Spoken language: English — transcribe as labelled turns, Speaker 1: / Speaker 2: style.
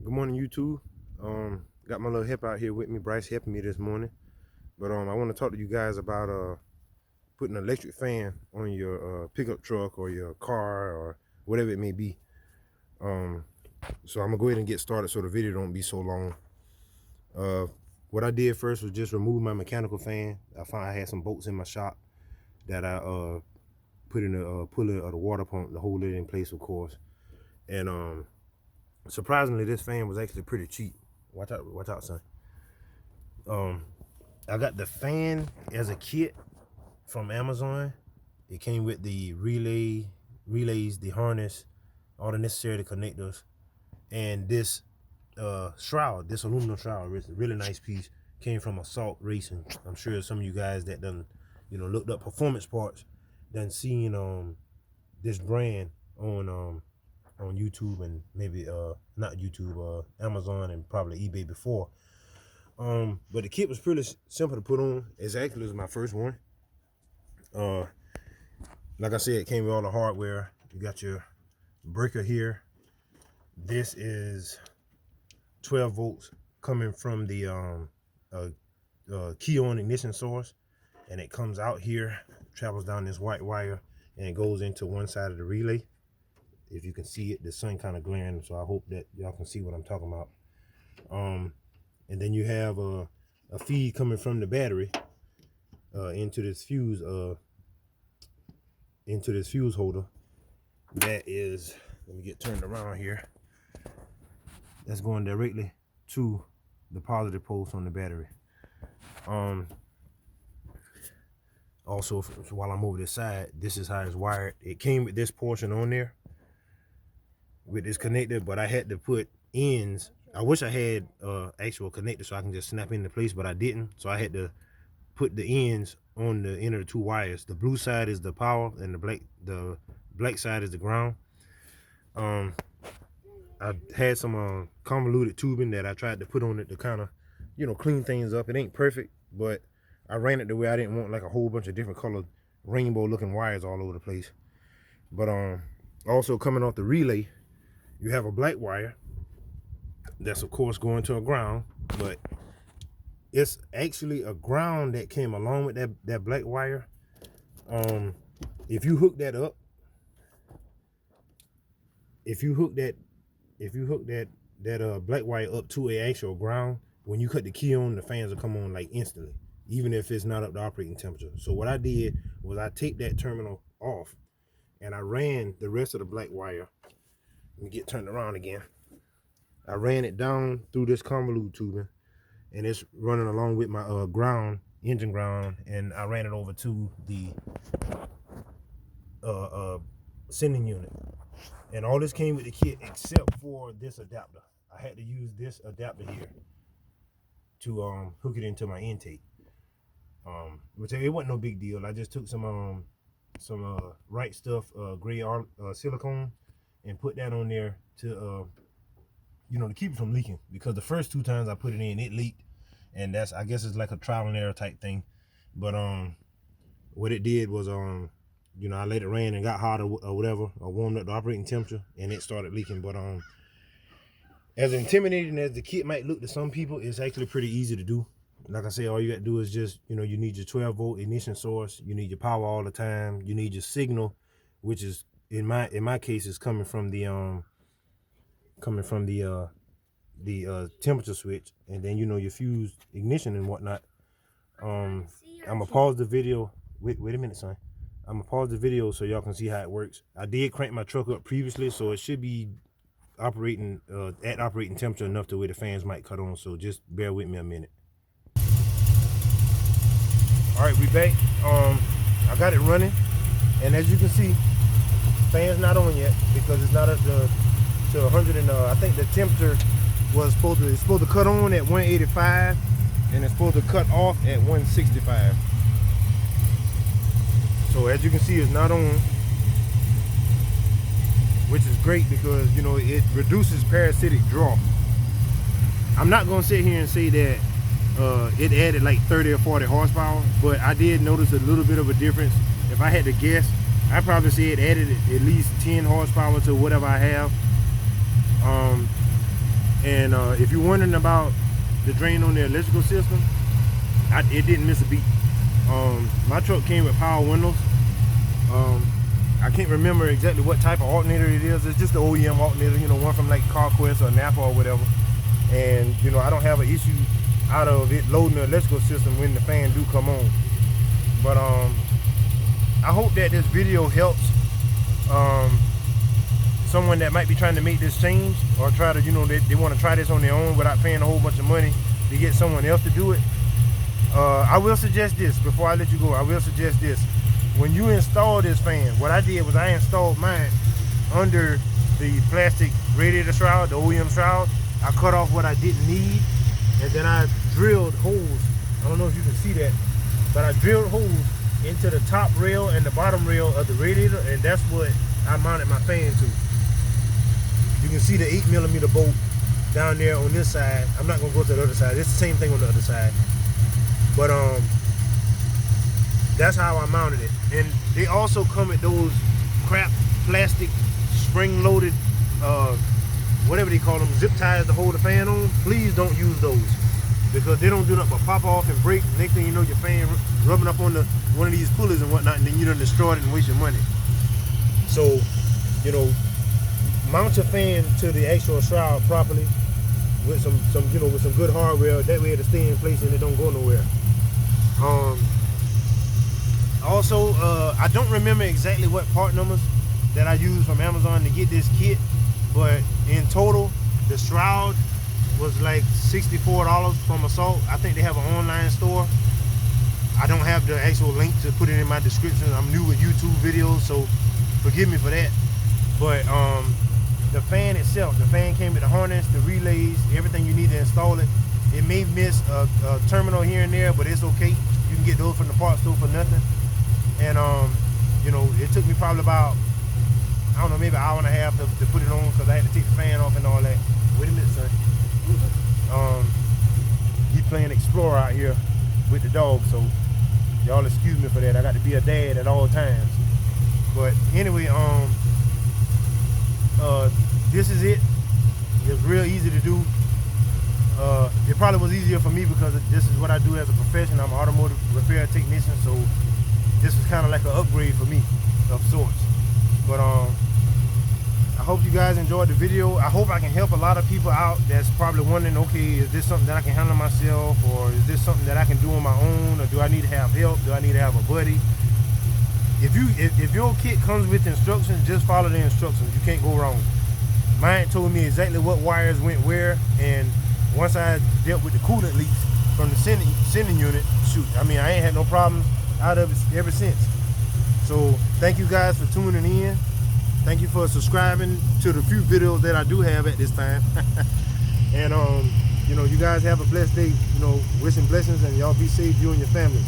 Speaker 1: Good morning, YouTube. Got my little help out here with me. Bryce helping me this morning. But I want to talk to you guys about putting an electric fan on your pickup truck or your car or whatever it may be. So I'm gonna go ahead and get started so the video don't be so long. What I did first was just remove my mechanical fan. I found I had some bolts in my shop that I put in the pulley of the water pump to hold it in place, of course. And surprisingly, this fan was actually pretty cheap. Watch out, son. I got the fan as a kit from Amazon. It came with the relays, the harness, all the necessary connectors, and this shroud, this aluminum shroud. It's a really nice piece. Came from Assault Racing. I'm sure some of you guys that done, looked up performance parts, done seen this brand on YouTube and maybe not YouTube, Amazon and probably eBay before. But the kit was pretty simple to put on. Exactly, it was my first one. Like I said, it came with all the hardware. You got your breaker here. This is 12 volts coming from the key on ignition source, and it comes out here, travels down this white wire, and it goes into one side of the relay. If you can see it, the sun kind of glaring, so I hope that y'all can see what I'm talking about. And then you have a feed coming from the battery into this fuse holder. That is, let me get turned around here. That's going directly to the positive post on the battery. Also, while I'm over this side, this is how it's wired. It came with this portion on there with this connector, but I had to put ends. I wish I had actual connector so I can just snap into place, but I didn't. So I had to put the ends on the end of the two wires. The blue side is the power, and the black side is the ground. I had some convoluted tubing that I tried to put on it to kind of, clean things up. It ain't perfect, but I ran it the way I didn't want like a whole bunch of different colored rainbow looking wires all over the place. But also coming off the relay, you have a black wire that's of course going to a ground, but it's actually a ground that came along with that black wire. If you hook that up, if you hook that black wire up to a actual ground, when you cut the key on, the fans will come on like instantly, even if it's not up to operating temperature. So what I did was I taped that terminal off, and I ran the rest of the black wire. Let me get turned around again. I ran it down through this convolute tubing, and it's running along with my engine ground, and I ran it over to the sending unit. And all this came with the kit except for this adapter. I had to use this adapter here to hook it into my intake. Which it wasn't no big deal. I just took some Right Stuff gray silicone and put that on there to to keep it from leaking, because the first two times I put it in, it leaked, and I guess it's like a trial and error type thing. But what it did was I let it rain and got hot or whatever, or warmed up the operating temperature, and it started leaking. But as intimidating as the kit might look to some people, it's actually pretty easy to do. Like I say, all you got to do is just, you need your 12 volt ignition source, you need your power all the time, you need your signal, which is in my case is coming from the temperature switch, and then your fuse ignition and whatnot. I'm gonna pause the video. Wait a minute, son. I'm gonna pause the video so y'all can see how it works. I did crank my truck up previously, so it should be operating at operating temperature enough to where the fans might cut on. So just bear with me a minute. All right, we back. I got it running, and as you can see, fan's not on yet because it's not up to 100, and I think the temperature was supposed to cut on at 185, and it's supposed to cut off at 165. So as you can see, it's not on, which is great because it reduces parasitic draw. I'm not gonna sit here and say that it added like 30 or 40 horsepower, but I did notice a little bit of a difference. If I had to guess, I'd probably say it added at least 10 horsepower to whatever I have. And if you're wondering about the drain on the electrical system, it didn't miss a beat. My truck came with power windows. I can't remember exactly what type of alternator it is. It's just the OEM alternator, you know, one from like CarQuest or Napa or whatever. And you know, I don't have an issue out of it loading the electrical system when the fan do come on. But I hope that this video helps someone that might be trying to make this change, or try to, you know, they want to try this on their own without paying a whole bunch of money to get someone else to do it. I will suggest this before I let you go. I will suggest this. When you install this fan, what I did was I installed mine under the plastic radiator shroud, the OEM shroud. I cut off what I didn't need, and then I drilled holes. I don't know if you can see that, but I drilled holes into the top rail and the bottom rail of the radiator, and that's what I mounted my fan to. You can see the 8mm bolt down there on this side. I'm not gonna go to the other side. It's the same thing on the other side. But that's how I mounted it. And they also come with those crap plastic spring-loaded, whatever they call them, zip ties to hold the fan on. Please don't use those, because they don't do nothing but pop off and break. Next thing you know, your fan rubbing up on one of these pulleys and whatnot, and then you done destroyed it and waste your money. So, you know, mount your fan to the actual shroud properly with some you know, with some good hardware. That way it'll stay in place and it don't go nowhere. Also, I don't remember exactly what part numbers that I used from Amazon to get this kit, but in total, the shroud was like $64 from Assault. I think they have an online store. I don't have the actual link to put it in my description. I'm new with YouTube videos, so forgive me for that. But the fan itself, the fan came with the harness, the relays, everything you need to install it. It may miss a terminal here and there, but it's okay. You can get those from the parts store for nothing. And you know, it took me probably about, I don't know, maybe an hour and a half to put it on, because I had to take the fan off and all that. Wait a minute, son. He playing Explorer out here with the dog, so y'all excuse me for that. I got to be a dad at all times. But anyway, this is it. It's real easy to do. It probably was easier for me because this is what I do as a profession. I'm an automotive repair technician, so this is kind of like an upgrade for me of sorts. But I hope you guys enjoyed the video. I hope I can help a lot of people out that's probably wondering, okay, is this something that I can handle myself, or is this something that I can do on my own, or do I need to have help? Do I need to have a buddy? If your kit comes with instructions, just follow the instructions. You can't go wrong. Mine told me exactly what wires went where, and once I dealt with the coolant leaks from the sending unit, shoot, I mean, I ain't had no problems out of it ever since. So thank you guys for tuning in. Thank you for subscribing to the few videos that I do have at this time. And you know, you guys have a blessed day. You know, wishing blessings, and y'all be safe, you and your family.